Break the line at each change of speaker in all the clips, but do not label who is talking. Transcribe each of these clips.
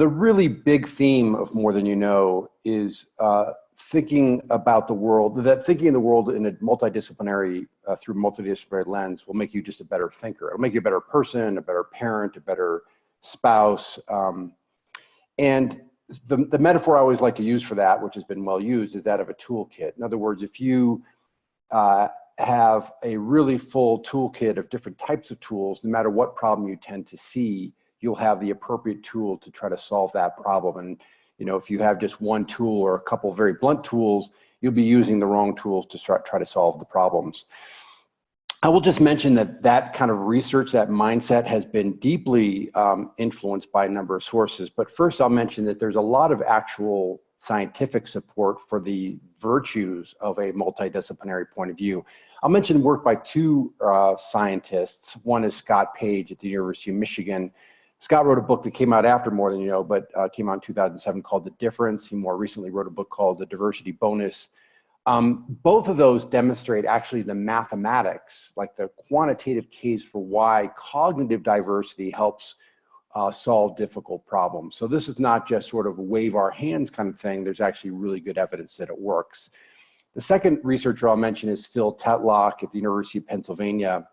The really big theme of More Than You Know is thinking about the world, that thinking in the world in a multidisciplinary, through multidisciplinary lens will make you just a better thinker. It'll make you a better person, a better parent, a better spouse. And the metaphor I always like to use for that, which has been well used, is that of a toolkit. In other words, if you have a really full toolkit of different types of tools, no matter what problem you tend to see, you'll have the appropriate tool to try to solve that problem. And if you have just one tool or a couple of very blunt tools, you'll be using the wrong tools to try to solve the problems. I will just mention that kind of research, that mindset, has been deeply influenced by a number of sources. But first, I'll mention that there's a lot of actual scientific support for the virtues of a multidisciplinary point of view. I'll mention work by two scientists. One is Scott Page at the University of Michigan. Scott wrote a book that came out after More Than You Know, but came out in 2007, called The Difference. He more recently wrote a book called The Diversity Bonus. Both of those demonstrate actually the mathematics, like the quantitative case for why cognitive diversity helps solve difficult problems. So this is not just sort of wave our hands kind of thing. There's actually really good evidence that it works. The second researcher I'll mention is Phil Tetlock at the University of Pennsylvania.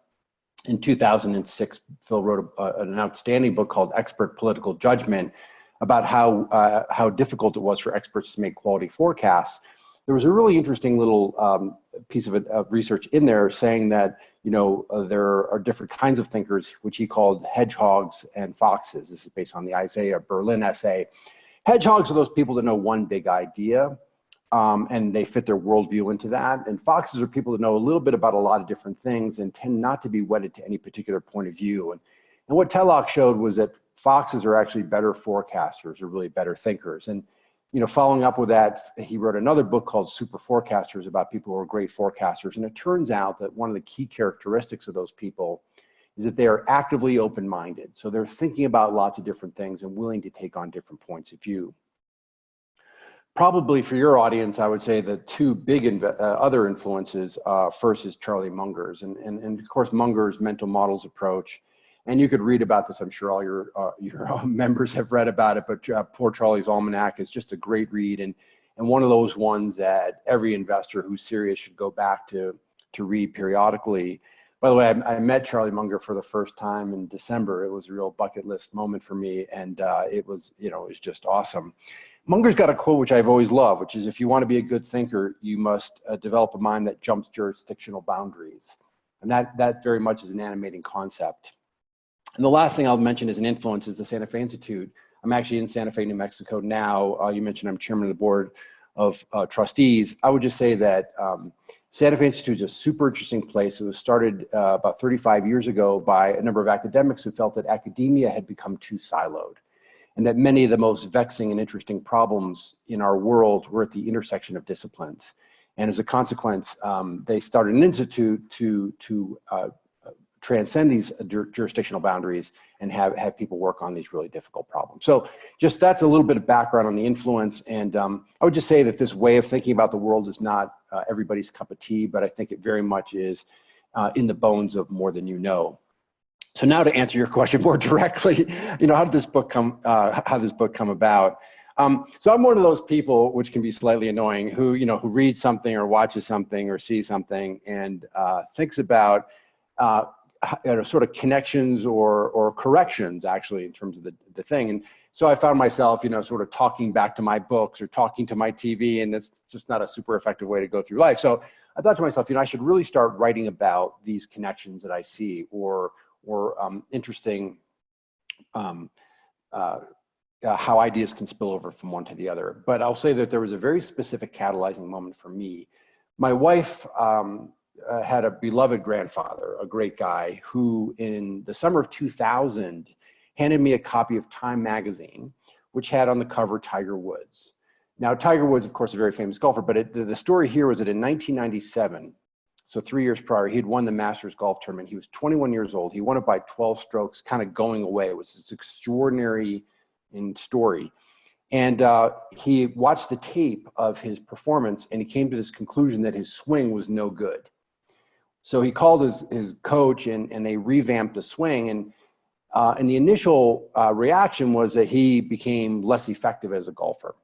In 2006, Phil wrote an outstanding book called Expert Political Judgment about how difficult it was for experts to make quality forecasts. There was a really interesting little piece of research in there saying that there are different kinds of thinkers, which he called hedgehogs and foxes. This is based on the Isaiah Berlin essay. Hedgehogs are those people that know one big idea, and they fit their worldview into that. And foxes are people that know a little bit about a lot of different things and tend not to be wedded to any particular point of view. And what Tetlock showed was that foxes are actually better forecasters, or really better thinkers. And following up with that, he wrote another book called Super Forecasters about people who are great forecasters. And it turns out that one of the key characteristics of those people is that they are actively open-minded. So they're thinking about lots of different things and willing to take on different points of view. Probably for your audience, I would say the two big other influences, first is Charlie Munger's. And of course, Munger's mental models approach. And you could read about this. I'm sure all your members have read about it, but Poor Charlie's Almanac is just a great read, and one of those ones that every investor who's serious should go back to read periodically. By the way, I met Charlie Munger for the first time in December. It was a real bucket list moment for me, and it was just awesome. Munger's got a quote which I've always loved, which is, if you want to be a good thinker, you must develop a mind that jumps jurisdictional boundaries. And that very much is an animating concept. And the last thing I'll mention as an influence is the Santa Fe Institute. I'm actually in Santa Fe, New Mexico now. You mentioned I'm chairman of the board of trustees. I would just say that Santa Fe Institute is a super interesting place. It was started about 35 years ago by a number of academics who felt that academia had become too siloed, and that many of the most vexing and interesting problems in our world were at the intersection of disciplines. And as a consequence, they started an institute to transcend these jurisdictional boundaries and have people work on these really difficult problems. So just that's a little bit of background on the influence. And I would just say that this way of thinking about the world is not everybody's cup of tea, but I think it very much is in the bones of More Than You Know. So now to answer your question more directly, how did this book come about? So I'm one of those people, which can be slightly annoying, who reads something or watches something or sees something and thinks about sort of connections or corrections, actually, in terms of the thing. And so I found myself, sort of talking back to my books or talking to my TV, and it's just not a super effective way to go through life. So I thought to myself, I should really start writing about these connections that I see, or interesting how ideas can spill over from one to the other. But I'll say that there was a very specific catalyzing moment for me. My wife had a beloved grandfather, a great guy, who in the summer of 2000 handed me a copy of Time magazine, which had on the cover Tiger Woods. Now, Tiger Woods, of course, a very famous golfer, but the story here was that in 1997, so 3 years prior, he had won the Masters golf tournament. He was 21 years old. He won it by 12 strokes, kind of going away. It was this extraordinary story. And he watched the tape of his performance, and he came to this conclusion that his swing was no good. So he called his coach, and they revamped the swing. And And the initial reaction was that he became less effective as a golfer.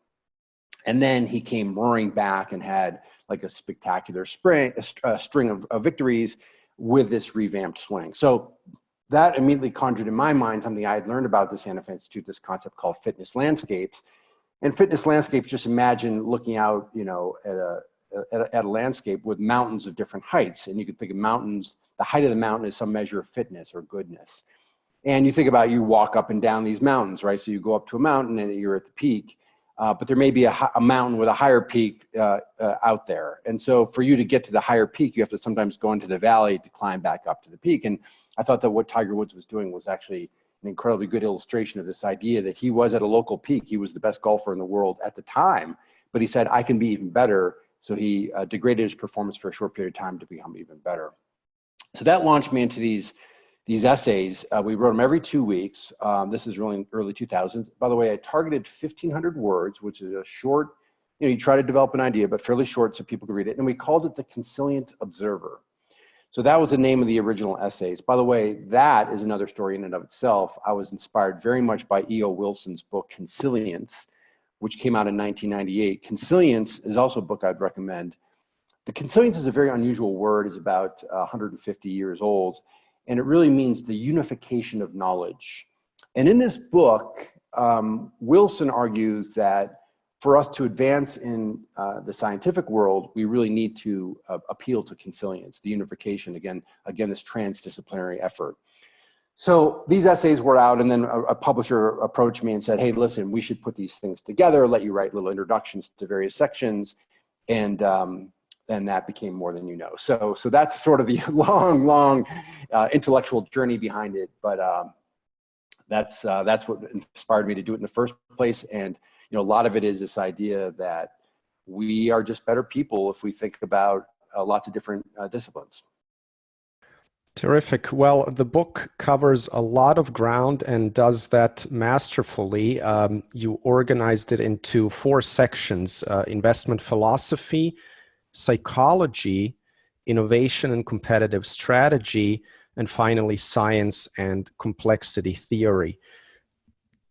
And then he came roaring back and had like a spectacular string of victories with this revamped swing. So that immediately conjured in my mind something I had learned about the Santa Fe Institute, this concept called fitness landscapes. And fitness landscapes, just imagine looking out, you know, at a landscape with mountains of different heights. And you can think of mountains, the height of the mountain is some measure of fitness or goodness. And you think about, you walk up and down these mountains, right? So you go up to a mountain and you're at the peak, but there may be a mountain with a higher peak out there. And so for you to get to the higher peak, you have to sometimes go into the valley to climb back up to the peak. And I thought that what Tiger Woods was doing was actually an incredibly good illustration of this idea that he was at a local peak. He was the best golfer in the world at the time, but he said, I can be even better. So he degraded his performance for a short period of time to become even better. So that launched me into these essays. We wrote them every 2 weeks. This is really in early 2000s. By the way, I targeted 1,500 words, which is a short, you know, you try to develop an idea, but fairly short so people could read it. And we called it the Consilient Observer. So that was the name of the original essays. By the way, that is another story in and of itself. I was inspired very much by E.O. Wilson's book, Consilience, which came out in 1998. Consilience is also a book I'd recommend. The consilience is a very unusual word. It's about 150 years old, and it really means the unification of knowledge. And in this book, Wilson argues that for us to advance in the scientific world, we really need to appeal to consilience, the unification, again, this transdisciplinary effort. So these essays were out, and then a publisher approached me and said, hey, listen, we should put these things together, let you write little introductions to various sections, and that became More Than You Know. So that's sort of the long intellectual journey behind it, but that's what inspired me to do it in the first place. And you know, a lot of it is this idea that we are just better people if we think about lots of different disciplines.
Terrific. Well, the book covers a lot of ground and does that masterfully. You organized it into 4 sections: investment philosophy, psychology, innovation and competitive strategy, and finally science and complexity theory.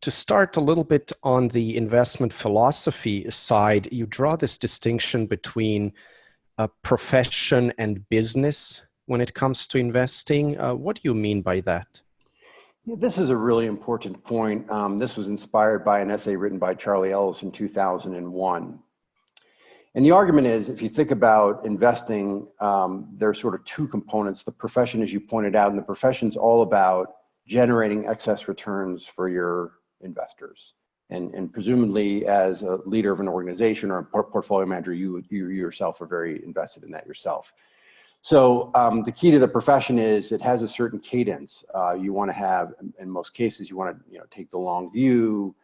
To start a little bit on the investment philosophy side, you draw this distinction between profession and business when it comes to investing. What do you mean by that?
Yeah, this is a really important point. This was inspired by an essay written by Charlie Ellis in 2001. And the argument is, if you think about investing, there are sort of 2 components. The profession, as you pointed out, and the profession's all about generating excess returns for your investors. And presumably as a leader of an organization or a portfolio manager, you yourself are very invested in that yourself. So the key to the profession is it has a certain cadence. You want to have, in most cases, you want to take the long view.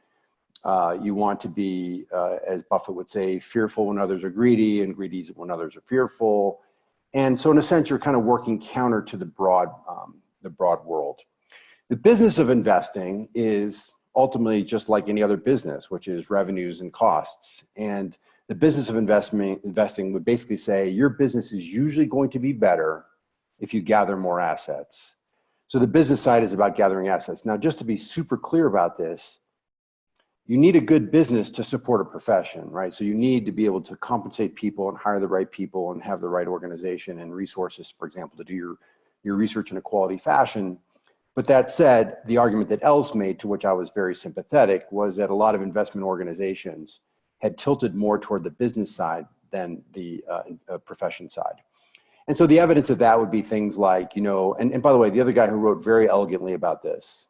You want to be, as Buffett would say, fearful when others are greedy and greedy when others are fearful. And so in a sense, you're kind of working counter to the broad world. The business of investing is ultimately just like any other business, which is revenues and costs. And the business of investing would basically say your business is usually going to be better if you gather more assets. So the business side is about gathering assets. Now, just to be super clear about this, you need a good business to support a profession, right? So you need to be able to compensate people and hire the right people and have the right organization and resources, for example, to do your research in a quality fashion. But that said, the argument that Ellis made, to which I was very sympathetic, was that a lot of investment organizations had tilted more toward the business side than the profession side. And so the evidence of that would be things like, and by the way, the other guy who wrote very elegantly about this,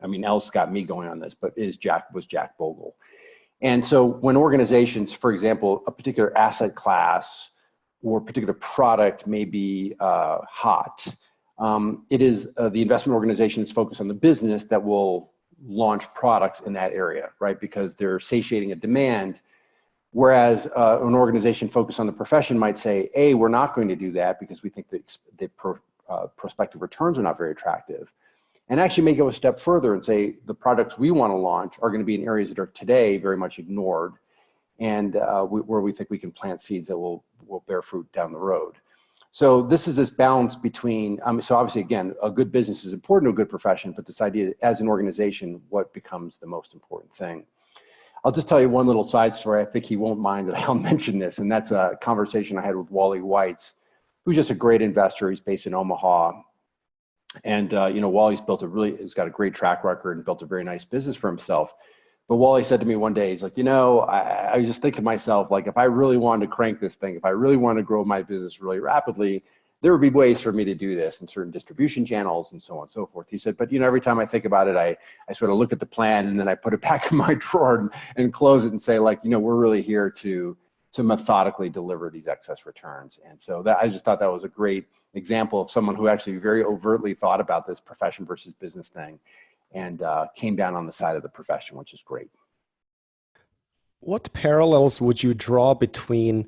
I mean, Ellis got me going on this, but was Jack Bogle. And so when organizations, for example, a particular asset class or a particular product may be hot, it is the investment organization is focused on the business that will launch products in that area, right? Because they're satiating a demand. Whereas an organization focused on the profession might say, A, we're not going to do that because we think that the prospective returns are not very attractive. And actually may go a step further and say the products we want to launch are going to be in areas that are today very much ignored, and where we think we can plant seeds that will bear fruit down the road. So this is this balance between, so obviously, again, a good business is important to a good profession, but this idea as an organization, what becomes the most important thing? I'll just tell you one little side story. I think he won't mind that I'll mention this, and that's a conversation I had with Wally Weitz, who's just a great investor. He's based in Omaha. And, Wally's he's got a great track record and built a very nice business for himself. But Wally said to me one day, he's like, I was just thinking to myself, like, if I really wanted to crank this thing, if I really wanted to grow my business really rapidly, there would be ways for me to do this in certain distribution channels and so on and so forth. He said, but every time I think about it, I sort of look at the plan and then I put it back in my drawer and close it and say, like, we're really here to methodically deliver these excess returns. And so I just thought that was a great example of someone who actually very overtly thought about this profession versus business thing and came down on the side of the profession, which is great.
What parallels would you draw between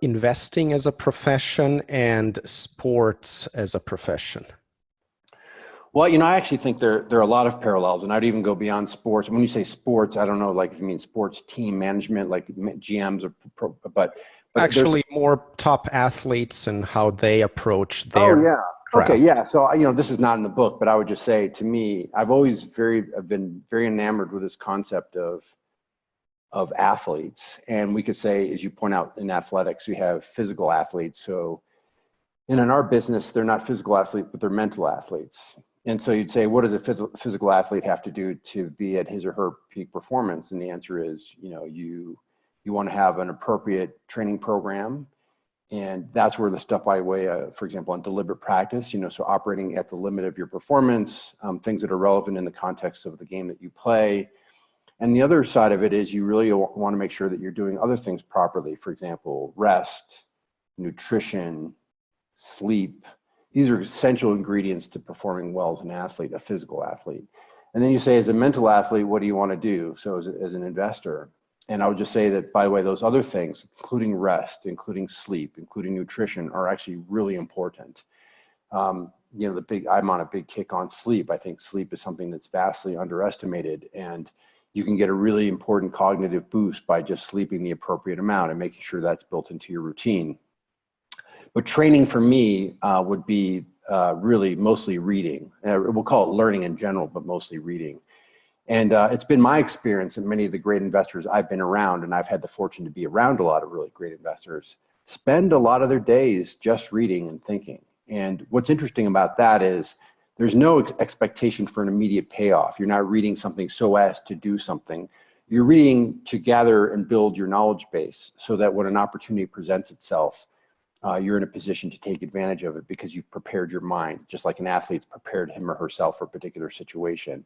investing as a profession and sports as a profession?
Well, I actually think there are a lot of parallels, and I'd even go beyond sports. When you say sports, I don't know, like if you mean sports team management, like GMs, but
actually more top athletes and how they approach their craft.
Okay, yeah. So this is not in the book, but I would just say, to me, I've been very enamored with this concept of athletes, and we could say, as you point out, in athletics, we have physical athletes. So, and in our business, they're not physical athletes, but they're mental athletes. And so you'd say, what does a physical athlete have to do to be at his or her peak performance? And the answer is, you want to have an appropriate training program. And that's where the stuff by way of, for example, on deliberate practice, so operating at the limit of your performance, things that are relevant in the context of the game that you play. And the other side of it is you really want to make sure that you're doing other things properly. For example, rest, nutrition, sleep. These are essential ingredients to performing well as an athlete, a physical athlete. And then you say, as a mental athlete, what do you want to do? So as an investor. And I would just say that, by the way, those other things, including rest, including sleep, including nutrition, are actually really important. I'm on a big kick on sleep. I think sleep is something that's vastly underestimated, and you can get a really important cognitive boost by just sleeping the appropriate amount and making sure that's built into your routine. But training for me would be really mostly reading. We'll call it learning in general, but mostly reading. And it's been my experience, and many of the great investors I've been around, and I've had the fortune to be around a lot of really great investors, spend a lot of their days just reading and thinking. And what's interesting about that is there's no expectation for an immediate payoff. You're not reading something so as to do something. You're reading to gather and build your knowledge base so that when an opportunity presents itself, you're in a position to take advantage of it because you've prepared your mind, just like an athlete's prepared him or herself for a particular situation.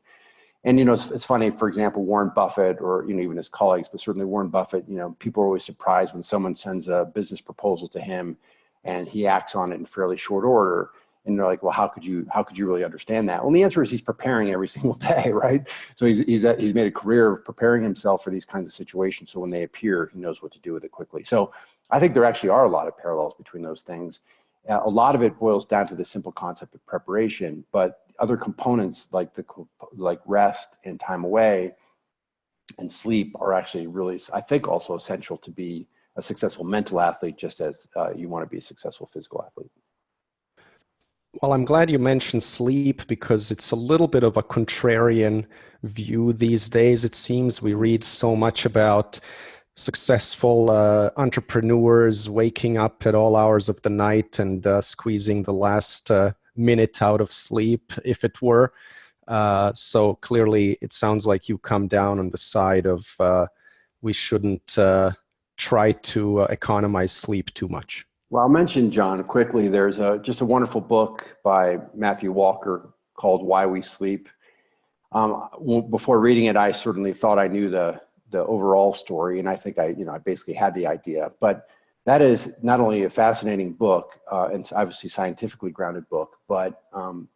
And, it's funny, for example, Warren Buffett, or, even his colleagues, but certainly Warren Buffett, people are always surprised when someone sends a business proposal to him and he acts on it in fairly short order. And they're like, well, how could you really understand that? Well, the answer is he's preparing every single day, right? So he's made a career of preparing himself for these kinds of situations. So when they appear, he knows what to do with it quickly. So I think there actually are a lot of parallels between those things. A lot of it boils down to the simple concept of preparation, but other components like rest and time away and sleep are actually really, I think, also essential to be a successful mental athlete, just as you want to be a successful physical athlete.
Well, I'm glad you mentioned sleep because it's a little bit of a contrarian view these days. It seems we read so much about successful entrepreneurs waking up at all hours of the night and squeezing the last minute out of sleep, if it were. So clearly, it sounds like you come down on the side of we shouldn't try to economize sleep too much.
Well, I'll mention, John, quickly, there's just a wonderful book by Matthew Walker called Why We Sleep. Before reading it, I certainly thought I knew the overall story, and I think I basically had the idea. But that is not only a fascinating book, and it's obviously scientifically grounded book, but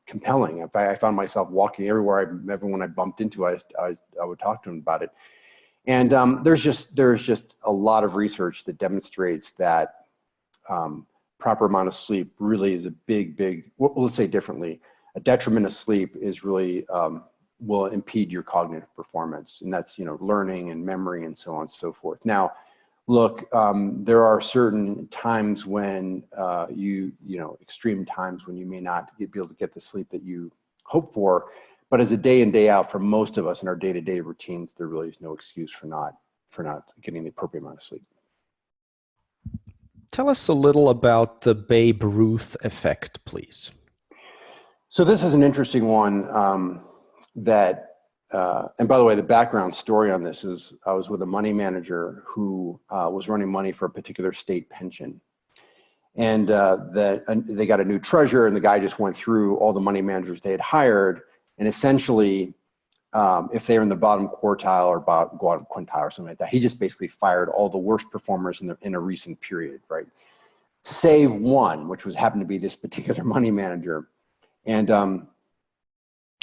compelling. I found myself walking everywhere. Everyone I bumped into, I would talk to them about it. And there's just a lot of research that demonstrates that proper amount of sleep really is a big, well, let's say differently, a detriment of sleep is really will impede your cognitive performance, and that's learning and memory and so on and so forth. Now, look, there are certain times when extreme times when you may not be able to get the sleep that you hope for. But as a day in, day out for most of us in our day-to-day routines, there really is no excuse for not getting the appropriate amount of sleep.
Tell us a little about the Babe Ruth effect, please.
So this is an interesting one and by the way, the background story on this is I was with a money manager who was running money for a particular state pension. And they got a new treasurer, and the guy just went through all the money managers they had hired. And essentially, if they were in the bottom quartile or bottom quintile or something like that, he just basically fired all the worst performers in a recent period, right? Save one, which happened to be this particular money manager. And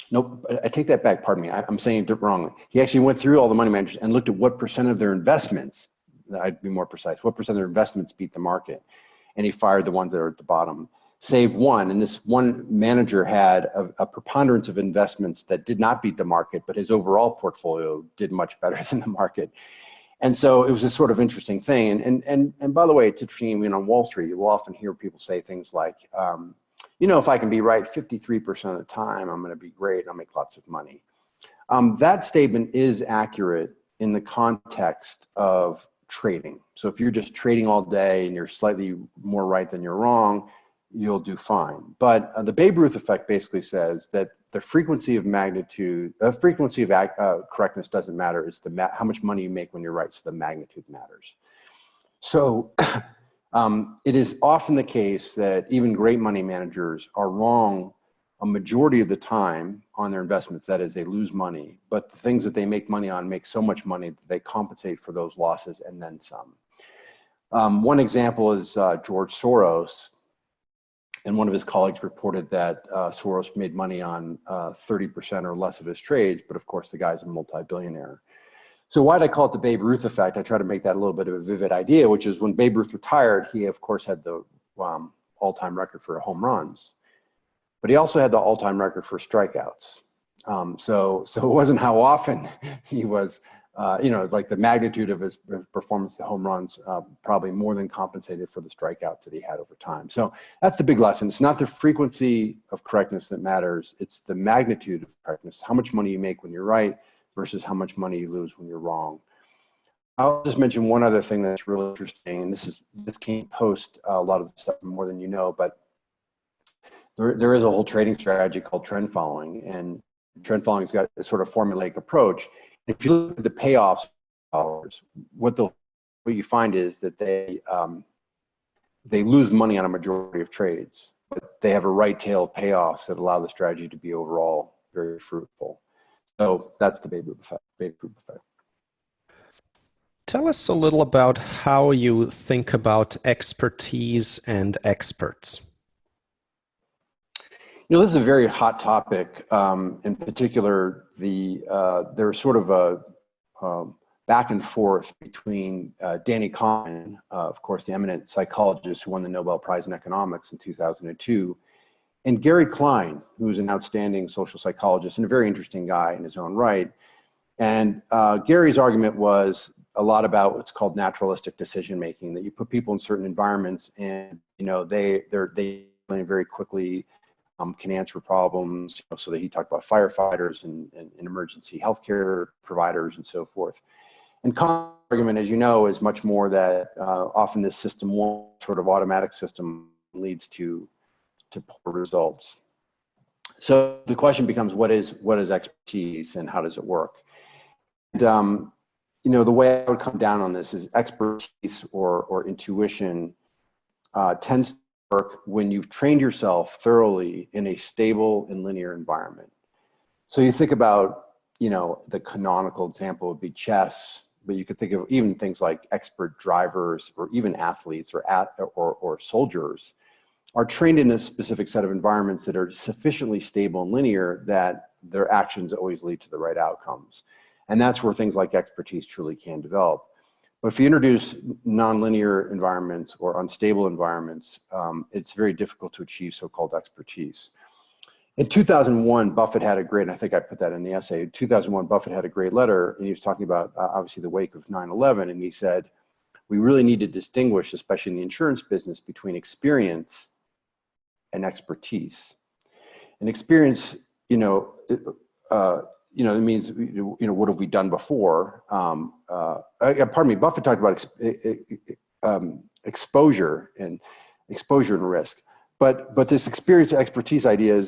nope, I take that back, pardon me. I'm saying it wrongly. He actually went through all the money managers and looked at what percent of their investments, I'd be more precise, what percent of their investments beat the market. And he fired the ones that are at the bottom. Save one, and this one manager had a preponderance of investments that did not beat the market, but his overall portfolio did much better than the market. And so it was a sort of interesting thing. And by the way, it's interesting, on Wall Street, you will often hear people say things like, if I can be right 53% of the time, I'm going to be great, I'll make lots of money. That statement is accurate in the context of trading. So if you're just trading all day and you're slightly more right than you're wrong, you'll do fine. But the Babe Ruth effect basically says that the frequency of correctness doesn't matter. It's how much money you make when you're right. So the magnitude matters. So it is often the case that even great money managers are wrong a majority of the time on their investments. That is, they lose money, but the things that they make money on make so much money that they compensate for those losses and then some. One example is George Soros, and one of his colleagues reported that Soros made money on 30% or less of his trades, but of course the guy's a multi-billionaire. So why did I call it the Babe Ruth effect? I try to make that a little bit of a vivid idea, which is when Babe Ruth retired, he of course had the all-time record for home runs, but he also had the all-time record for strikeouts. So it wasn't how often he was, like the magnitude of his performance, the home runs probably more than compensated for the strikeouts that he had over time. So that's the big lesson. It's not the frequency of correctness that matters. It's the magnitude of correctness, how much money you make when you're right versus how much money you lose when you're wrong. I'll just mention one other thing that's really interesting, and this came post a lot of the stuff More Than You Know, but there is a whole trading strategy called trend following, and trend following's got a sort of formulaic approach. If you look at the payoffs, what you find is that they lose money on a majority of trades, but they have a right tail of payoffs that allow the strategy to be overall very fruitful. So that's the Babe Ruth effect.
Tell us a little about how you think about expertise and experts.
This is a very hot topic. In particular, there's sort of a back and forth between Danny Kahneman, of course, the eminent psychologist who won the Nobel Prize in Economics in 2002, and Gary Klein, who's an outstanding social psychologist and a very interesting guy in his own right. And Gary's argument was a lot about what's called naturalistic decision making, that you put people in certain environments and they very quickly can answer problems. So that he talked about firefighters and emergency healthcare providers and so forth. And Kahn's argument, as you know, is much more that often this system, one sort of automatic system, leads to poor results. So the question becomes, what is expertise and how does it work? And, the way I would come down on this is expertise or intuition tends to work when you've trained yourself thoroughly in a stable and linear environment. So you think about, the canonical example would be chess, but you could think of even things like expert drivers or even athletes or soldiers are trained in a specific set of environments that are sufficiently stable and linear that their actions always lead to the right outcomes. And that's where things like expertise truly can develop. But if you introduce nonlinear environments or unstable environments, it's very difficult to achieve so-called expertise. In 2001, Buffett had a great, and I think I put that in the essay, in 2001, Buffett had a great letter, and he was talking about, obviously, the wake of 9/11, and he said, we really need to distinguish, especially in the insurance business, between experience and expertise. And experience, it means, what have we done before? Pardon me, Buffett talked about exposure and risk. But this experience expertise idea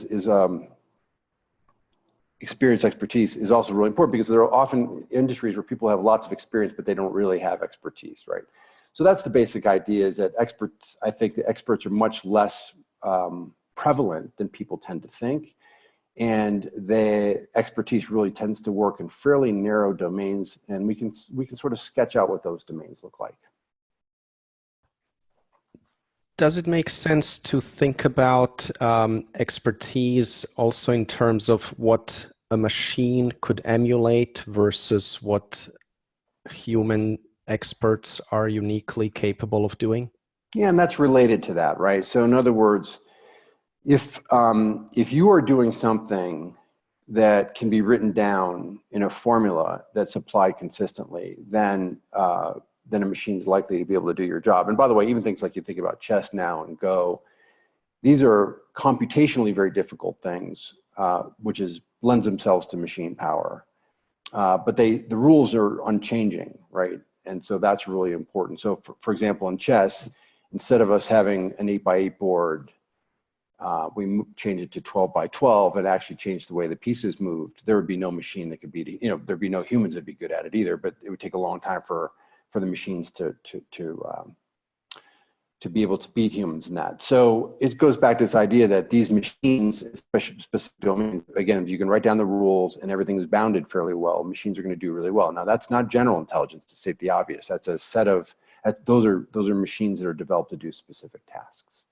experience expertise is also really important, because there are often industries where people have lots of experience, but they don't really have expertise, right? So that's the basic idea, is that I think the experts are much less prevalent than people tend to think. And the expertise really tends to work in fairly narrow domains, and we can sort of sketch out what those domains look like.
Does it make sense to think about expertise also in terms of what a machine could emulate versus what human experts are uniquely capable of doing?
Yeah, and that's related to that, right? So in other words, if you are doing something that can be written down in a formula that's applied consistently, then a machine's likely to be able to do your job. And by the way, even things like you think about chess now and Go, these are computationally very difficult things, which lends themselves to machine power. But the rules are unchanging, right? And so that's really important. So for example, in chess, instead of us having an 8x8 board, we changed it to 12x12 and actually changed the way the pieces moved. There would be no machine that could beat it. There'd be no humans that'd be good at it either, but it would take a long time for the machines to be able to beat humans in that. So it goes back to this idea that these machines, especially specific domains, again, if you can write down the rules and everything is bounded fairly well, machines are going to do really well. Now, that's not general intelligence, to state the obvious. That's a set of, those are machines that are developed to do specific tasks.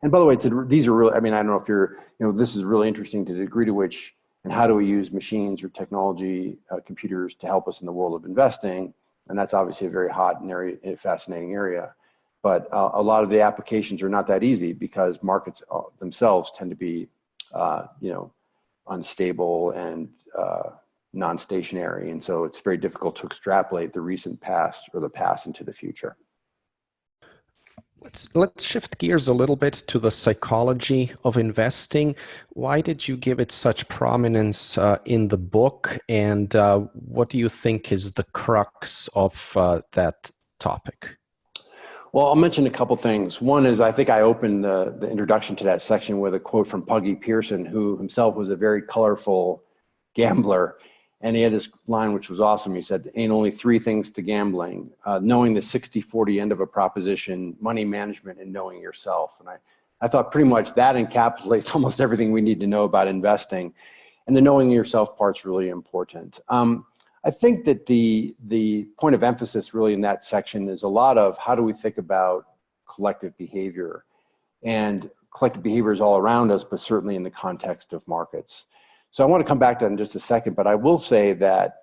And by the way, these are really, I don't know if this is really interesting to the degree to which, and how do we use machines or technology, computers to help us in the world of investing? And that's obviously a very hot and fascinating area. But a lot of the applications are not that easy, because markets themselves tend to be, unstable and non-stationary. And so it's very difficult to extrapolate the recent past or the past into the future.
Let's shift gears a little bit to the psychology of investing. Why did you give it such prominence in the book, and what do you think is the crux of that topic?
Well, I'll mention a couple things. One is, I think I opened the introduction to that section with a quote from Puggy Pearson, who himself was a very colorful gambler. And he had this line, which was awesome. He said, ain't only three things to gambling: knowing the 60-40 end of a proposition, money management, and knowing yourself. And I thought pretty much that encapsulates almost everything we need to know about investing. And the knowing yourself part's really important. I think that the point of emphasis really in that section is a lot of how do we think about collective behavior. And collective behavior is all around us, but certainly in the context of markets. So I want to come back to that in just a second, but I will say that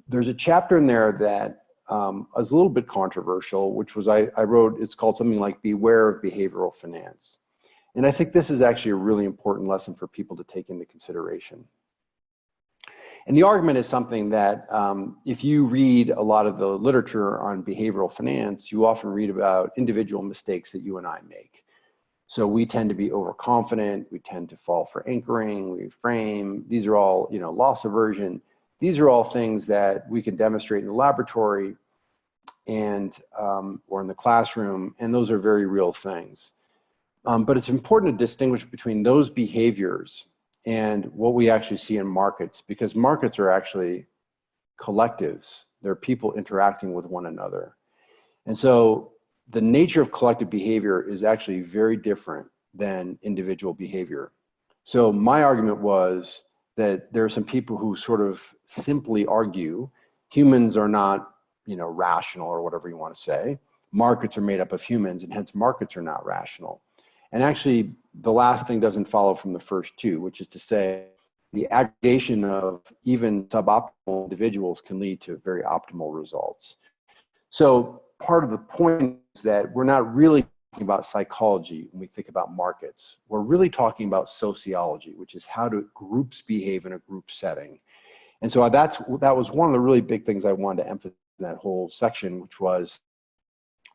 there's a chapter in there that is a little bit controversial, which was I wrote, it's called something like Beware of Behavioral Finance. And I think this is actually a really important lesson for people to take into consideration. And the argument is something that if you read a lot of the literature on behavioral finance, you often read about individual mistakes that you and I make. So we tend to be overconfident, we tend to fall for anchoring, we frame. These are all, loss aversion. These are all things that we can demonstrate in the laboratory and or in the classroom, and those are very real things. But it's important to distinguish between those behaviors and what we actually see in markets, because markets are actually collectives. They're people interacting with one another. And so the nature of collective behavior is actually very different than individual behavior. So my argument was that there are some people who sort of simply argue humans are not, rational, or whatever you want to say. Markets are made up of humans, and hence markets are not rational. And actually, the last thing doesn't follow from the first two, which is to say the aggregation of even suboptimal individuals can lead to very optimal results. So part of the point is that we're not really talking about psychology when we think about markets. We're really talking about sociology, which is how do groups behave in a group setting. And so that was one of the really big things I wanted to emphasize that whole section, which was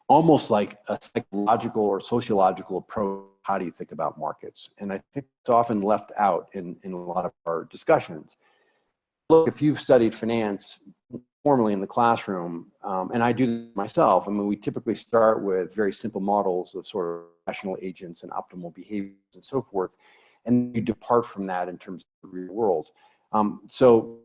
almost like a psychological or sociological approach. How do you think about markets? And I think it's often left out in a lot of our discussions. Look, if you've studied finance formally in the classroom, and I do this myself, I mean, we typically start with very simple models of sort of rational agents and optimal behaviors and so forth, and you depart from that in terms of the real world. So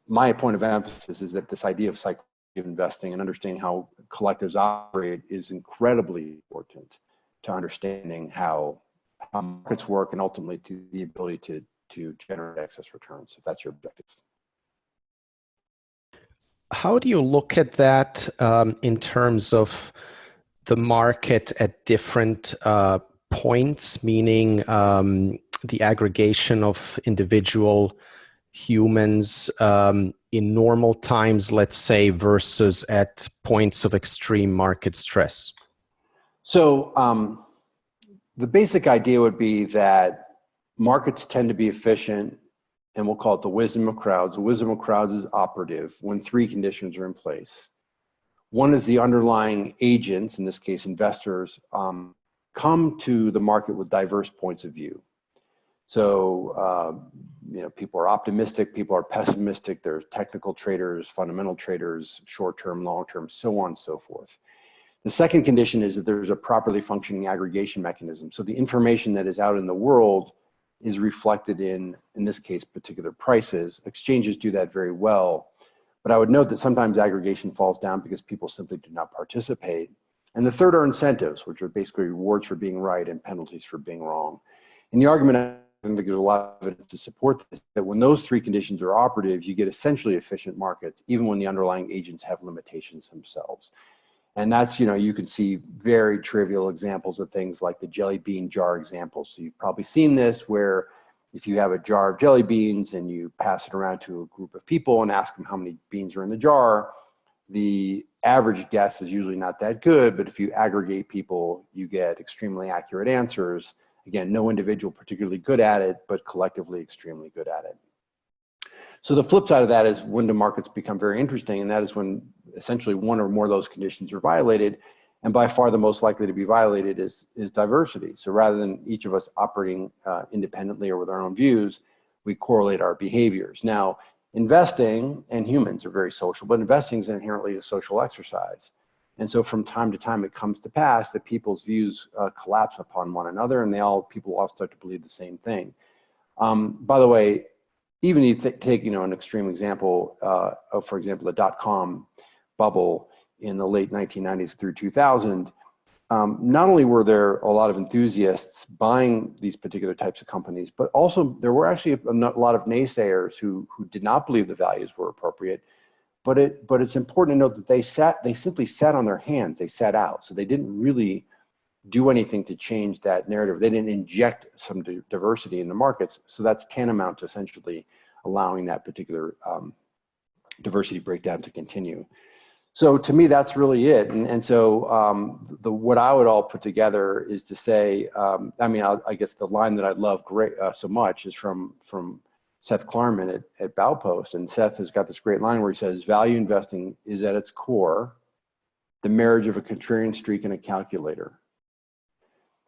my point of emphasis is that this idea of psychology of investing and understanding how collectives operate is incredibly important to understanding how markets work and ultimately to the ability to generate excess returns, if that's your objective.
How do you look at that in terms of the market at different points, meaning the aggregation of individual humans in normal times, let's say, versus at points of extreme market stress?
So the basic idea would be that markets tend to be efficient, and we'll call it the wisdom of crowds. The wisdom of crowds is operative when three conditions are in place. One is the underlying agents, in this case investors, come to the market with diverse points of view. So, people are optimistic, people are pessimistic, there's technical traders, fundamental traders, short-term, long-term, so on and so forth. The second condition is that there's a properly functioning aggregation mechanism. So the information that is out in the world is reflected in this case, particular prices. Exchanges do that very well. But I would note that sometimes aggregation falls down because people simply do not participate. And the third are incentives, which are basically rewards for being right and penalties for being wrong. And the argument, I think there's a lot of evidence to support this, that when those three conditions are operative, you get essentially efficient markets, even when the underlying agents have limitations themselves. And that's, you can see very trivial examples of things like the jelly bean jar example. So you've probably seen this, where if you have a jar of jelly beans and you pass it around to a group of people and ask them how many beans are in the jar, the average guess is usually not that good, but if you aggregate people, you get extremely accurate answers. Again, no individual particularly good at it, but collectively extremely good at it. So the flip side of that is when the markets become very interesting, and that is when essentially one or more of those conditions are violated. And by far the most likely to be violated is diversity. So rather than each of us operating independently or with our own views, we correlate our behaviors. Now, investing and humans are very social, but investing is inherently a social exercise. And so from time to time, it comes to pass that people's views collapse upon one another, and people all start to believe the same thing. By the way, even if you take an extreme example of, for example, the dot-com bubble in the late 1990s through 2000, not only were there a lot of enthusiasts buying these particular types of companies, but also there were actually a lot of naysayers who did not believe the values were appropriate. But it's important to note that they simply sat on their hands, they sat out. So they didn't really do anything to change that narrative. They didn't inject some diversity in the markets. So that's tantamount to essentially allowing that particular diversity breakdown to continue. So to me, that's really it. And so what I would all put together is to say, I guess the line that I love so much is from Seth Klarman at Baupost. And Seth has got this great line where he says, value investing is at its core the marriage of a contrarian streak and a calculator.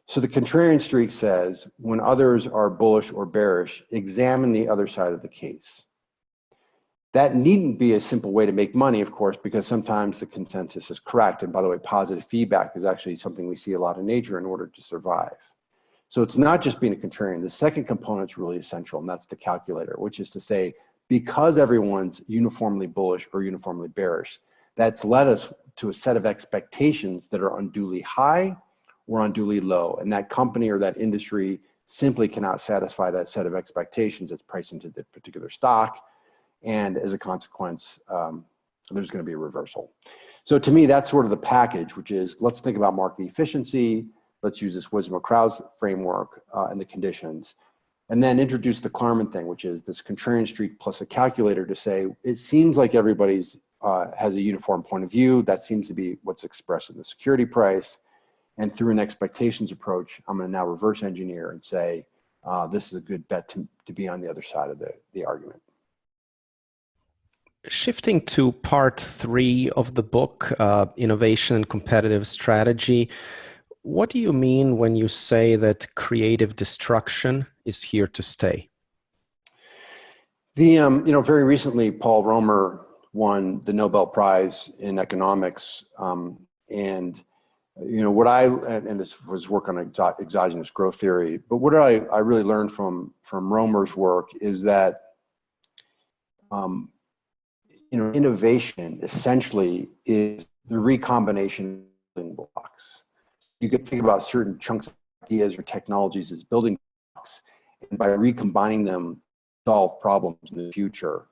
So the contrarian streak says, when others are bullish or bearish, examine the other side of the case. That needn't be a simple way to make money, of course, because sometimes the consensus is correct. And by the way, positive feedback is actually something we see a lot in nature in order to survive. So it's not just being a contrarian. The second component is really essential, and that's the calculator, which is to say, because everyone's uniformly bullish or uniformly bearish, that's led us to a set of expectations that are unduly high or unduly low. And that company or that industry simply cannot satisfy that set of expectations that's priced into the particular stock. And as a consequence, there's going to be a reversal. So to me, that's sort of the package, which is, let's think about market efficiency. Let's use this wisdom of crowds framework and the conditions, and then introduce the Klarman thing, which is this contrarian streak plus a calculator to say, it seems like everybody's has a uniform point of view. That seems to be what's expressed in the security price. And through an expectations approach, I'm going to now reverse engineer and say, this is a good bet to be on the other side of the argument.
Shifting to part 3 of the book, Innovation and Competitive Strategy, what do you mean when you say that creative destruction is here to stay?
Very recently, Paul Romer won the Nobel Prize in economics, and this was work on exogenous growth theory. But what I really learned from Romer's work is that innovation essentially is the recombination of building blocks. You could think about certain chunks of ideas or technologies as building blocks, and by recombining them, solve problems in the future.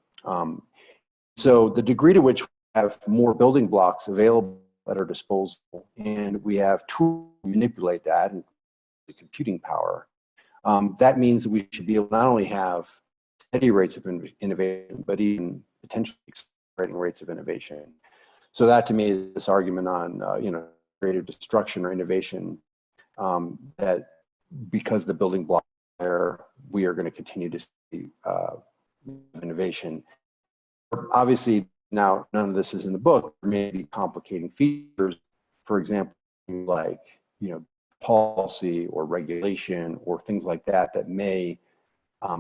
So the degree to which we have more building blocks available at our disposal, and we have tools to manipulate that and the computing power, that means that we should be able to not only have steady rates of innovation, but even potentially accelerating rates of innovation. So that to me is this argument on creative destruction or innovation, that because the building block there, we are going to continue to see innovation. Obviously, now none of this is in the book. There may be complicating features, for example, like policy or regulation or things like that that may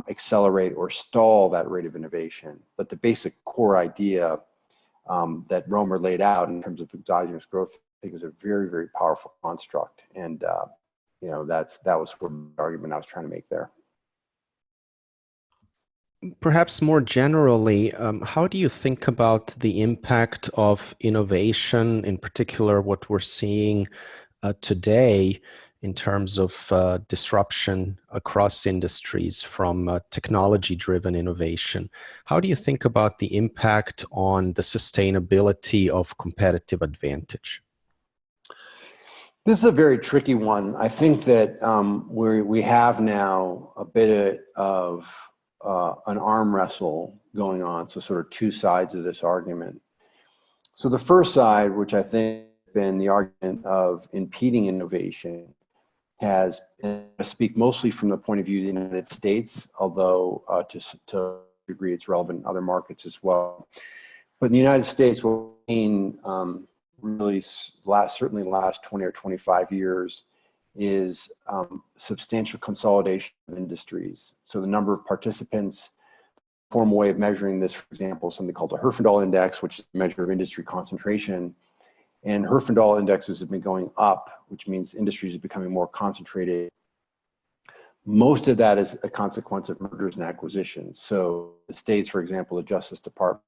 accelerate or stall that rate of innovation. But the basic core idea that Romer laid out in terms of exogenous growth, I think, is a very, very powerful construct. And that was sort of the argument I was trying to make there.
Perhaps more generally, how do you think about the impact of innovation, in particular what we're seeing today in terms of disruption across industries from technology-driven innovation? How do you think about the impact on the sustainability of competitive advantage?
This is a very tricky one. I think that we have now a bit of an arm wrestle going on, so sort of two sides of this argument. So the first side, which I think has been the argument of impeding innovation, has, and I speak mostly from the point of view of the United States, although to a degree it's relevant in other markets as well. But in the United States, what we've seen really certainly the last 20 or 25 years is substantial consolidation of industries. So the number of participants, formal way of measuring this, for example, something called the Herfindahl Index, which is a measure of industry concentration. And Herfindahl indexes have been going up, which means industries are becoming more concentrated. Most of that is a consequence of mergers and acquisitions. So the states, for example, the Justice Department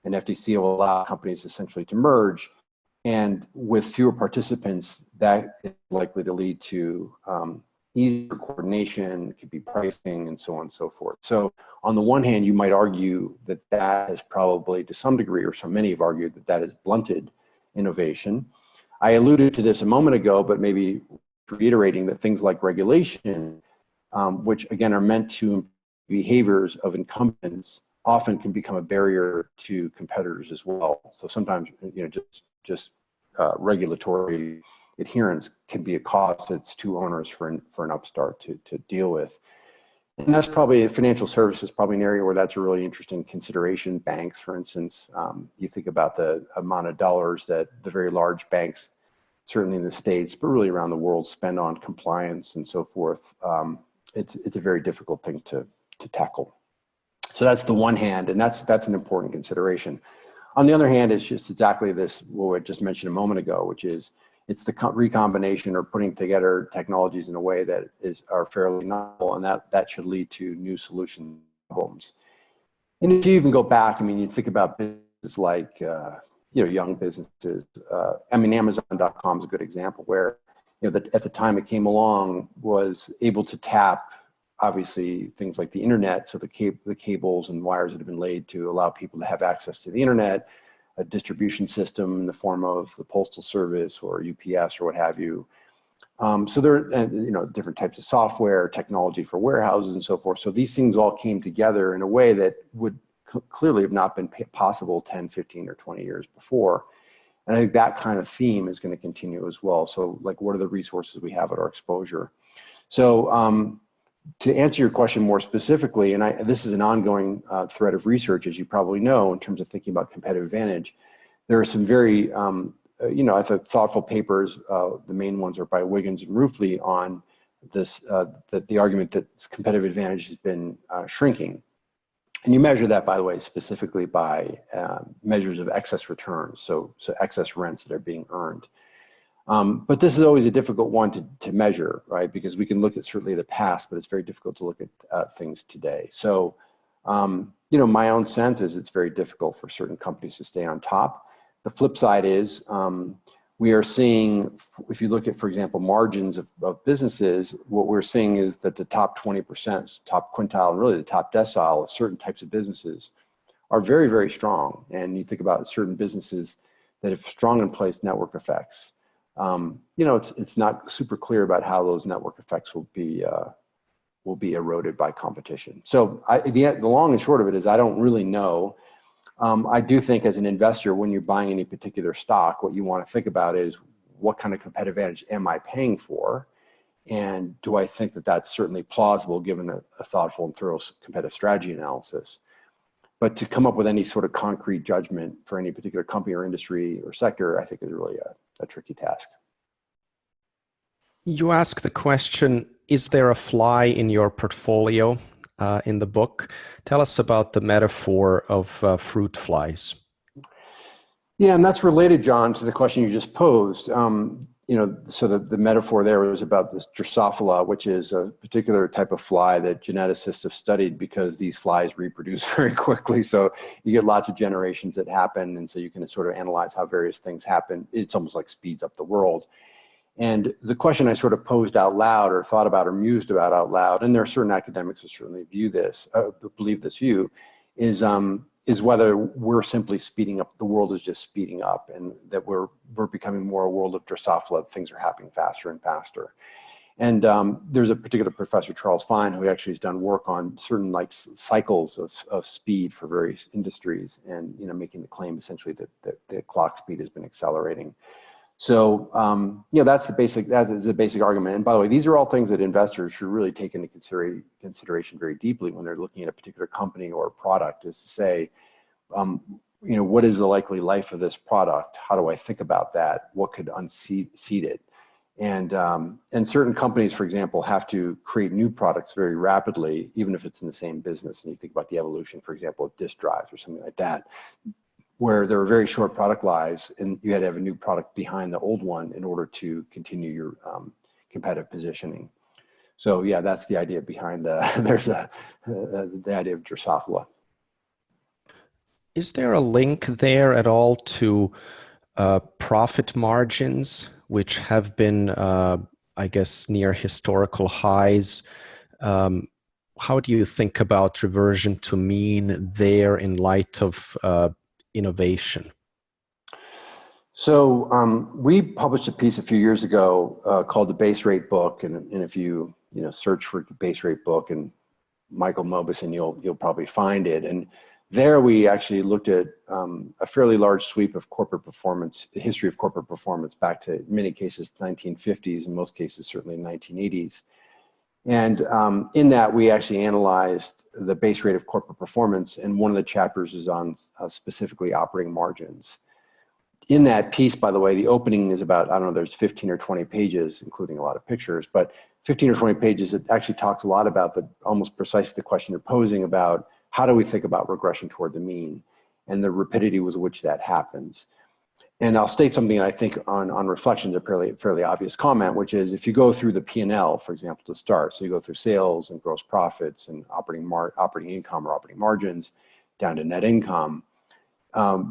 and FTC will allow companies essentially to merge. And with fewer participants, that is likely to lead to easier coordination, it could be pricing, and so on and so forth. So on the one hand, you might argue that that has probably, to some degree, or so many have argued that that has blunted innovation. I alluded to this a moment ago, but maybe reiterating that things like regulation, which again are meant to improve behaviors of incumbents, often can become a barrier to competitors as well. So sometimes, just regulatory adherence can be a cost that's too onerous for an upstart to deal with. And that's probably, financial services, probably an area where that's a really interesting consideration. Banks, for instance, you think about the amount of dollars that the very large banks, certainly in the States, but really around the world, spend on compliance and so forth. It's a very difficult thing to tackle. So that's the one hand, and that's an important consideration. On the other hand, it's just exactly this, what I just mentioned a moment ago, which is it's the recombination or putting together technologies in a way that are fairly novel, and that should lead to new solution problems. And if you even go back, I mean, you think about businesses like, young businesses. Amazon.com is a good example where, at the time it came along, was able to tap, obviously, things like the internet, so the cables and wires that have been laid to allow people to have access to the internet, a distribution system in the form of the Postal Service or UPS or what have you. So there are, different types of software, technology for warehouses and so forth. So these things all came together in a way that would clearly have not been possible 10, 15, or 20 years before. And I think that kind of theme is going to continue as well. So like, what are the resources we have at our exposure? So to answer your question more specifically, and this is an ongoing thread of research, as you probably know, in terms of thinking about competitive advantage, there are some very, I thought thoughtful papers. The main ones are by Wiggins and Ruth on this, the argument that competitive advantage has been shrinking. And you measure that, by the way, specifically by measures of excess returns, so excess rents that are being earned. But this is always a difficult one to measure, right? Because we can look at certainly the past, but it's very difficult to look at things today. So, my own sense is it's very difficult for certain companies to stay on top. The flip side is we are seeing, if you look at, for example, margins of businesses, what we're seeing is that the top 20%, top quintile, and really the top decile of certain types of businesses are very, very strong. And you think about certain businesses that have strong in place network effects. It's not super clear about how those network effects will be eroded by competition. So the long and short of it is I don't really know. I do think as an investor, when you're buying any particular stock, what you want to think about is what kind of competitive advantage am I paying for? And do I think that that's certainly plausible given a thoughtful and thorough competitive strategy analysis? But to come up with any sort of concrete judgment for any particular company or industry or sector, I think is really a tricky task.
You ask the question, is there a fly in your portfolio in the book? Tell us about the metaphor of fruit flies.
Yeah, and that's related, John, to the question you just posed. So the metaphor there was about this Drosophila, which is a particular type of fly that geneticists have studied because these flies reproduce very quickly. So you get lots of generations that happen, and so you can sort of analyze how various things happen. It's almost like speeds up the world. And the question I sort of posed out loud or thought about or mused about out loud, and there are certain academics who certainly believe this view, is whether we're simply speeding up, the world is just speeding up, and that we're becoming more a world of Drosophila, things are happening faster and faster. And there's a particular professor, Charles Fine, who actually has done work on certain cycles of speed for various industries, and making the claim essentially that the clock speed has been accelerating. So, that is the basic argument. And by the way, these are all things that investors should really take into consideration very deeply when they're looking at a particular company or a product, is to say, what is the likely life of this product? How do I think about that? What could unseat it? And certain companies, for example, have to create new products very rapidly, even if it's in the same business. And you think about the evolution, for example, of disk drives or something like that, where there are very short product lives and you had to have a new product behind the old one in order to continue your competitive positioning. So yeah, that's the idea behind the idea of Drosophila.
Is there a link there at all to profit margins, which have been, I guess, near historical highs? How do you think about reversion to mean there in light of innovation?
So we published a piece a few years ago called the Base Rate Book, and if you search for the Base Rate Book and Michael Mauboussin, you'll probably find it. And there we actually looked at a fairly large sweep of corporate performance, the history of corporate performance back to, in many cases, 1950s, in most cases certainly 1980s. And in that, we actually analyzed the base rate of corporate performance, and one of the chapters is on specifically operating margins. In that piece, by the way, the opening is about, I don't know, there's 15 or 20 pages, including a lot of pictures, but 15 or 20 pages, it actually talks a lot about almost precisely the question you're posing about how do we think about regression toward the mean and the rapidity with which that happens. And I'll state something I think on reflection, a fairly obvious comment, which is if you go through the P&L, for example, to start, so you go through sales and gross profits and operating income or operating margins down to net income,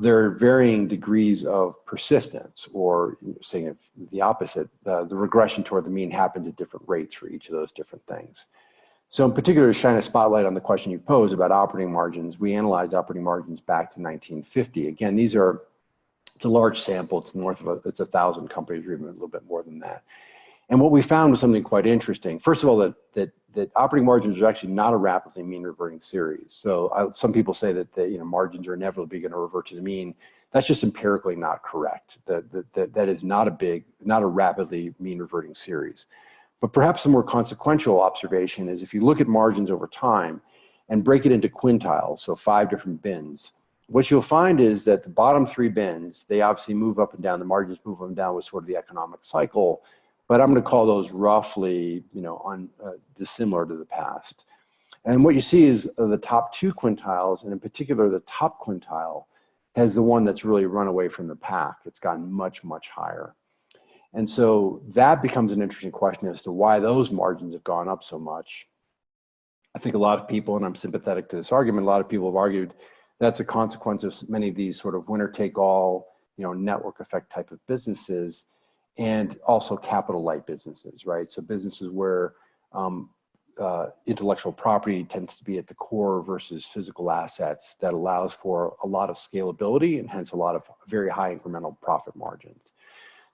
there are varying degrees of persistence, or saying the opposite, the regression toward the mean happens at different rates for each of those different things. So in particular, to shine a spotlight on the question you posed about operating margins, we analyzed operating margins back to 1950. Again, it's a large sample. It's north of it's 1,000 companies, or even a little bit more than that. And what we found was something quite interesting. First of all, that operating margins are actually not a rapidly mean reverting series. So some people say that margins are inevitably going to revert to the mean. That's just empirically not correct. That is not a rapidly mean reverting series. But perhaps a more consequential observation is if you look at margins over time and break it into quintiles, so 5 different bins, what you'll find is that the bottom 3 bins, they obviously move up and down, the margins move up and down with sort of the economic cycle, but I'm going to call those roughly, dissimilar to the past. And what you see is the top 2 quintiles, and in particular the top quintile, has the one that's really run away from the pack. It's gotten much, much higher. And so that becomes an interesting question as to why those margins have gone up so much. I think a lot of people, and I'm sympathetic to this argument, a lot of people have argued that's a consequence of many of these sort of winner-take-all, network effect type of businesses, and also capital light businesses, right? So businesses where intellectual property tends to be at the core versus physical assets that allows for a lot of scalability and hence a lot of very high incremental profit margins.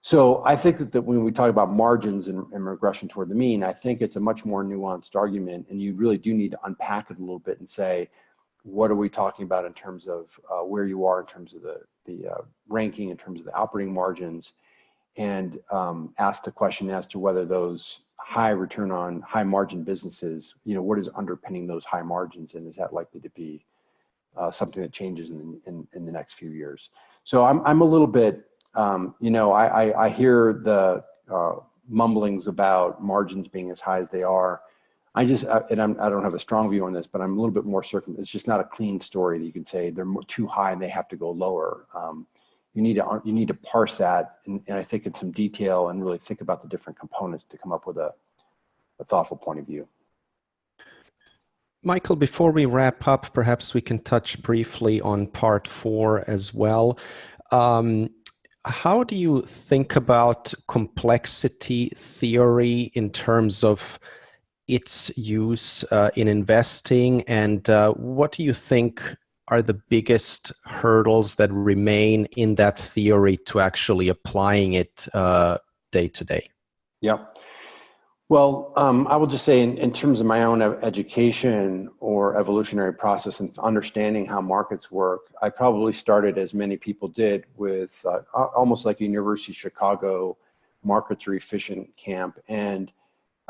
So I think that when we talk about margins and regression toward the mean, I think it's a much more nuanced argument, and you really do need to unpack it a little bit and say, what are we talking about in terms of where you are in terms of the ranking, in terms of the operating margins, and ask the question as to whether those high return on high margin businesses, what is underpinning those high margins, and is that likely to be something that changes in the next few years? So I'm a little bit, I hear the mumblings about margins being as high as they are. I don't have a strong view on this, but I'm a little bit more certain it's just not a clean story that you can say they're too high and they have to go lower. You need to parse that, and I think in some detail, and really think about the different components to come up with a thoughtful point of view.
Michael, before we wrap up, perhaps we can touch briefly on part 4 as well. How do you think about complexity theory in terms of its use in investing, and what do you think are the biggest hurdles that remain in that theory to actually applying it day to day?
Yeah. Well, I will just say in terms of my own education or evolutionary process and understanding how markets work, I probably started, as many people did, with almost like a University of Chicago markets are efficient camp. And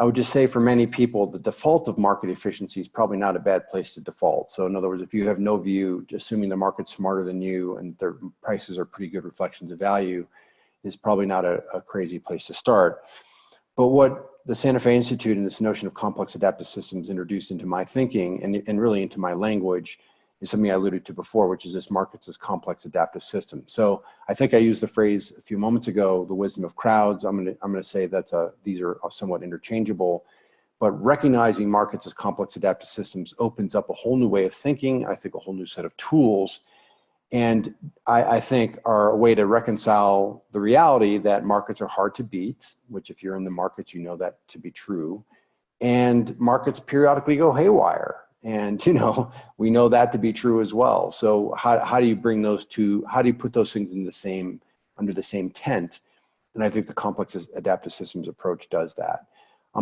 I would just say for many people, the default of market efficiency is probably not a bad place to default. So in other words, if you have no view, assuming the market's smarter than you and their prices are pretty good reflections of value, is probably not a crazy place to start. But what the Santa Fe Institute and this notion of complex adaptive systems introduced into my thinking and really into my language is something I alluded to before, which is this markets as complex adaptive system. So I think I used the phrase a few moments ago, the wisdom of crowds. I'm gonna say that these are somewhat interchangeable, but recognizing markets as complex adaptive systems opens up a whole new way of thinking, I think a whole new set of tools, and I think are a way to reconcile the reality that markets are hard to beat, which if you're in the markets, you know that to be true, and markets periodically go haywire. And we know that to be true as well. So how do you bring those two? How do you put those things in under the same tent? And I think the complex adaptive systems approach does that.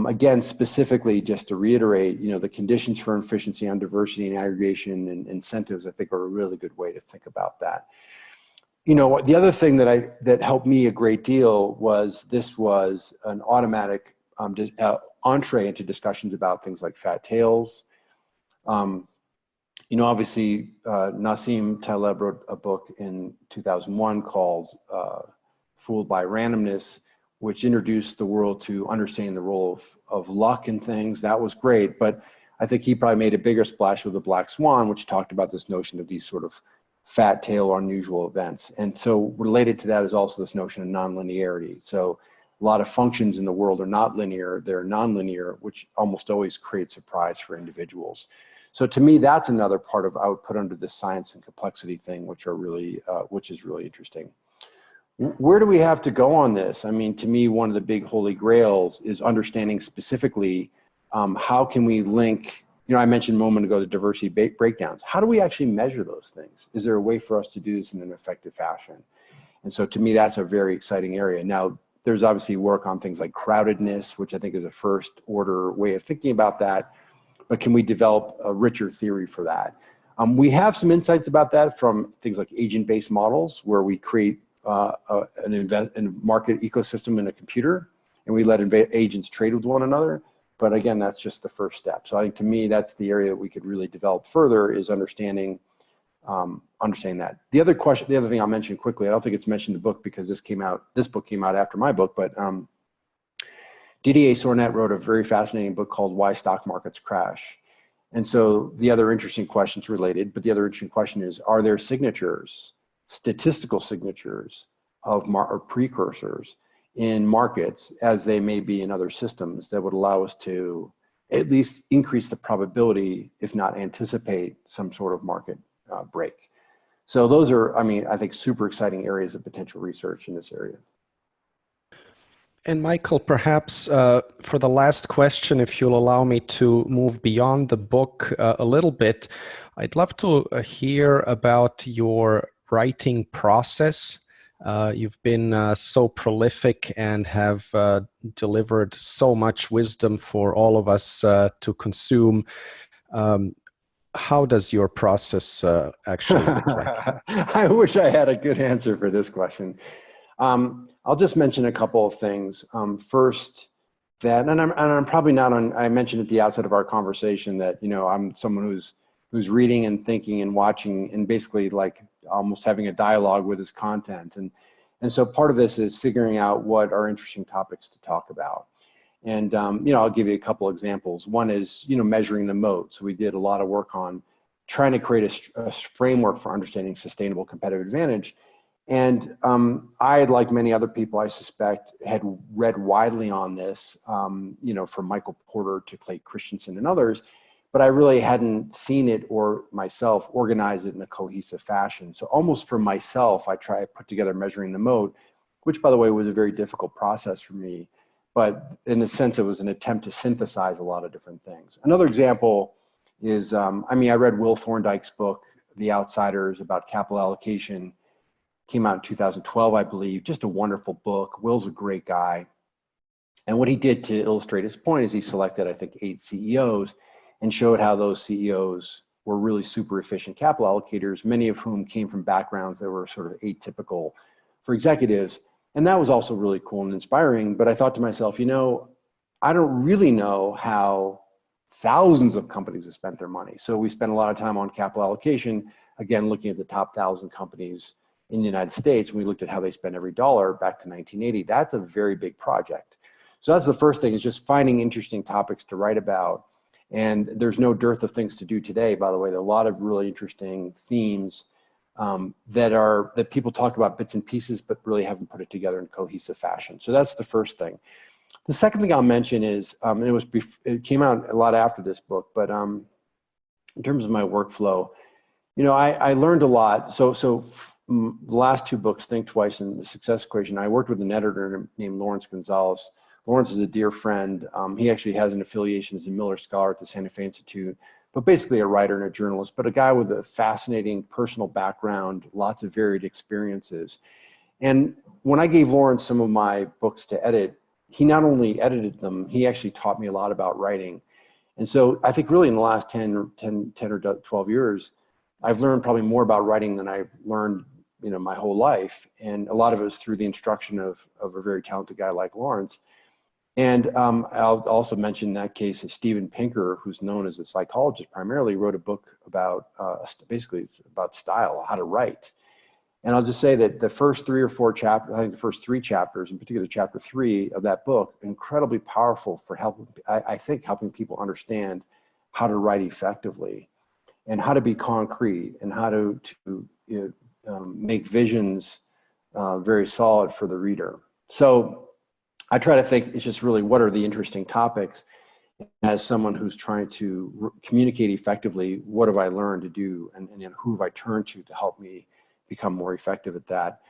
Again, specifically, just to reiterate, the conditions for efficiency on diversity and aggregation and incentives, I think, are a really good way to think about that. The other thing that helped me a great deal was this was an automatic entree into discussions about things like fat tails. Obviously, Nassim Taleb wrote a book in 2001 called Fooled by Randomness, which introduced the world to understanding the role of luck in things. That was great, but I think he probably made a bigger splash with the Black Swan, which talked about this notion of these sort of fat tail or unusual events. And so related to that is also this notion of nonlinearity. So a lot of functions in the world are not linear, they're nonlinear, which almost always creates surprise for individuals. So to me, that's another part of I would put under this science and complexity thing, which is really interesting. Where do we have to go on this? I mean, to me, one of the big holy grails is understanding specifically how can we link, I mentioned a moment ago the diversity breakdowns. How do we actually measure those things? Is there a way for us to do this in an effective fashion? And so to me, that's a very exciting area. Now, there's obviously work on things like crowdedness, which I think is a first order way of thinking about that. But can we develop a richer theory for that? We have some insights about that from things like agent-based models, where we create a market ecosystem in a computer, and we let agents trade with one another. But again, that's just the first step. So I think to me, that's the area that we could really develop further, is understanding that. The other thing I'll mention quickly, I don't think it's mentioned in the book because this book came out after my book, but Didier Sornet wrote a very fascinating book called Why Stock Markets Crash. And so the other interesting questions related, but the other interesting question is, are there signatures, statistical signatures or precursors in markets, as they may be in other systems, that would allow us to at least increase the probability, if not anticipate, some sort of market break. So those are, I think, super exciting areas of potential research in this area.
And Michael, perhaps for the last question, if you'll allow me to move beyond the book a little bit, I'd love to hear about your writing process. You've been so prolific and have delivered so much wisdom for all of us to consume. How does your process actually look like?
I wish I had a good answer for this question. I'll just mention a couple of things. First, and I'm probably not on. I mentioned at the outset of our conversation that I'm someone who's reading and thinking and watching and basically like almost having a dialogue with his content, and so part of this is figuring out what are interesting topics to talk about. And I'll give you a couple examples. One is measuring the moat. So we did a lot of work on trying to create a framework for understanding sustainable competitive advantage. And I, like many other people, I suspect, had read widely on this, from Michael Porter to Clay Christensen and others, but I really hadn't seen it or myself organize it in a cohesive fashion. So almost for myself, I put together Measuring the Moat, which, by the way, was a very difficult process for me. But in a sense, it was an attempt to synthesize a lot of different things. Another example is, I read Will Thorndike's book, The Outsiders, about capital allocation. Came out in 2012, I believe. Just a wonderful book. Will's a great guy. And what he did to illustrate his point is he selected, I think, 8 CEOs and showed how those CEOs were really super efficient capital allocators, many of whom came from backgrounds that were sort of atypical for executives. And that was also really cool and inspiring. But I thought to myself, I don't really know how thousands of companies have spent their money. So we spent a lot of time on capital allocation, again, looking at the top 1,000 companies in the United States. We looked at how they spend every dollar back to 1980. That's a very big project. So that's the first thing, is just finding interesting topics to write about. And there's no dearth of things to do today, by the way. There are a lot of really interesting themes that people talk about bits and pieces, but really haven't put it together in cohesive fashion. So that's the first thing. The second thing I'll mention is, it came out a lot after this book, but in terms of my workflow, I learned a lot. So the last 2 books, Think Twice and The Success Equation, I worked with an editor named Lawrence Gonzalez. Lawrence is a dear friend. He actually has an affiliation as a Miller Scholar at the Santa Fe Institute, but basically a writer and a journalist, but a guy with a fascinating personal background, lots of varied experiences. And when I gave Lawrence some of my books to edit, he not only edited them, he actually taught me a lot about writing. And so I think really in the last 10 or 12 years, I've learned probably more about writing than I've learned my whole life. And a lot of it was through the instruction of a very talented guy like Lawrence. And I'll also mention that case of Steven Pinker, who's known as a psychologist primarily, wrote a book about, basically it's about style, how to write. And I'll just say that the first 3 or 4 chapters, I think the first 3 chapters, in particular chapter 3 of that book, incredibly powerful for helping people understand how to write effectively and how to be concrete and how to make visions very solid for the reader. So I try to think it's just really, what are the interesting topics? As someone who's trying to communicate effectively, what have I learned to do, and who have I turned to help me become more effective at that?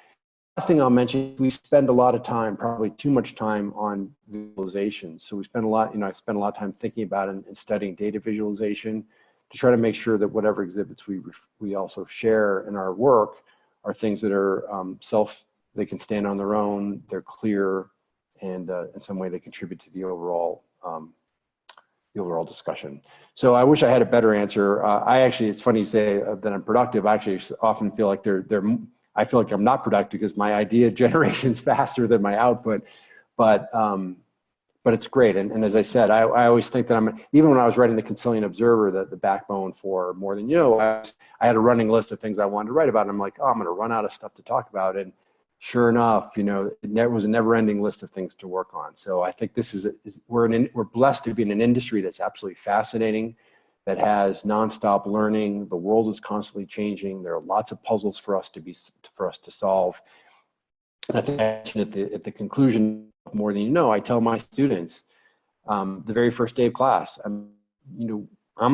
Last thing I'll mention, we spend a lot of time, probably too much time, on visualization. So we spend a lot, I spend a lot of time thinking about and studying data visualization to try to make sure that whatever exhibits we also share in our work are things that are they can stand on their own, they're clear, and in some way they contribute to the overall discussion. So I wish I had a better answer. It's funny you say that I'm productive. I actually often feel like I feel like I'm not productive because my idea generation is faster than my output. But but it's great. And as I said, I always think that even when I was writing the Consilient Observer, the backbone for More Than You Know, I had a running list of things I wanted to write about. And I'm like, oh, I'm going to run out of stuff to talk about. And sure enough, it was a never-ending list of things to work on. So I think we're blessed to be in an industry that's absolutely fascinating, that has nonstop learning. The world is constantly changing. There are lots of puzzles for us to solve. And I think I mentioned at the conclusion of More Than You Know, I tell my students, the very first day of class, I'm going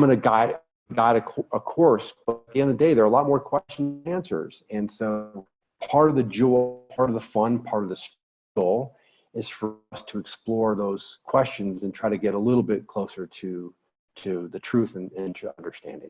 to guide a course, but at the end of the day, there are a lot more questions and answers. And so part of the jewel, part of the fun, part of the goal is for us to explore those questions and try to get a little bit closer to the truth and to understanding.